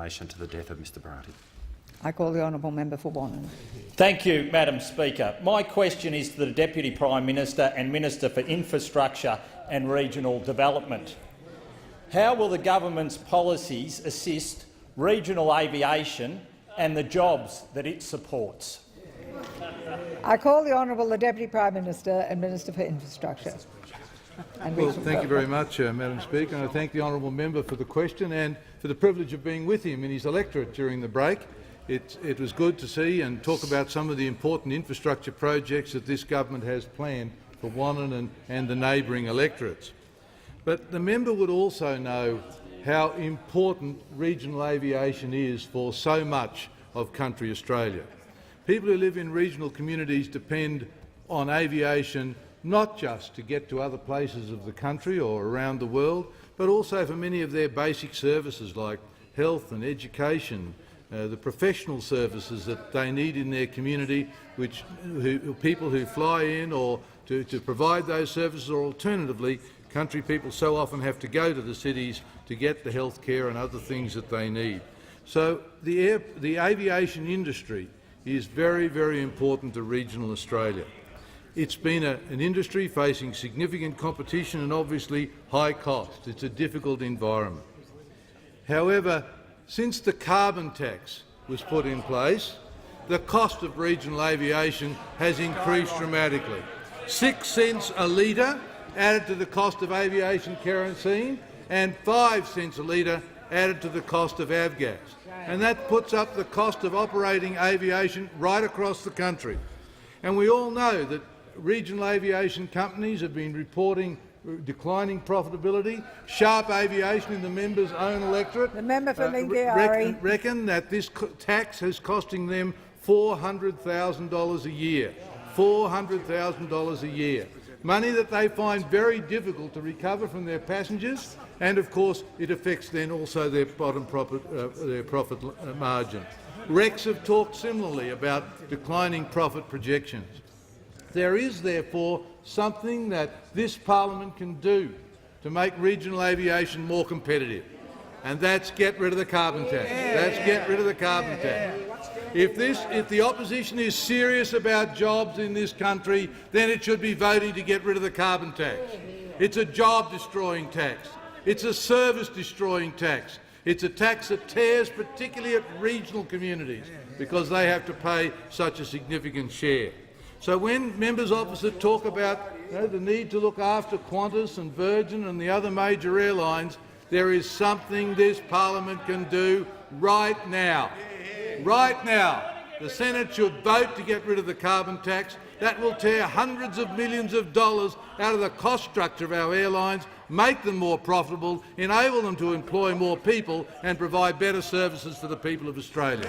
relation to the death of Mr Bharati. I call the honourable member for Wannon. Thank you, Madam Speaker. My question is to the Deputy Prime Minister and Minister for Infrastructure and Regional Development. How will the government's policies assist regional aviation and the jobs that it supports? I call the honourable the Deputy Prime Minister and Minister for Infrastructure. Well, thank you very much, Madam Speaker, and I thank the honourable member for the question and for the privilege of being with him in his electorate during the break. It was good to see and talk about some of the important infrastructure projects that this government has planned for Wannon and the neighbouring electorates. But the member would also know how important regional aviation is for so much of country Australia. People who live in regional communities depend on aviation not just to get to other places of the country or around the world, but also for many of their basic services like health and education, the professional services that they need in their community, people who fly in or to provide those services, or alternatively, country people so often have to go to the cities to get the health care and other things that they need. So the aviation industry is very, very important to regional Australia. It's been an industry facing significant competition and obviously high cost. It's a difficult environment. However, since the carbon tax was put in place, the cost of regional aviation has increased dramatically. 6 cents a litre added to the cost of aviation kerosene and 5 cents a litre added to the cost of avgas. And that puts up the cost of operating aviation right across the country. And we all know that regional aviation companies have been reporting declining profitability. Sharp Aviation in the member's own electorate The member for Lingiari reckon that this tax is costing them $400,000 a year. $400,000 a year. Money that they find very difficult to recover from their passengers, and of course it affects then also their bottom profit margin. Recs have talked similarly about declining profit projections. There is therefore something that this parliament can do to make regional aviation more competitive, and that's get rid of the carbon tax. That's get rid of the carbon tax. If the opposition is serious about jobs in this country, then it should be voting to get rid of the carbon tax. It's a job-destroying tax. It's a service-destroying tax. It's a tax that tears particularly at regional communities because they have to pay such a significant share. So when members opposite talk about the need to look after Qantas and Virgin and the other major airlines, there is something this parliament can do right now. Right now. The Senate should vote to get rid of the carbon tax. That will tear hundreds of millions of dollars out of the cost structure of our airlines, make them more profitable, enable them to employ more people and provide better services for the people of Australia.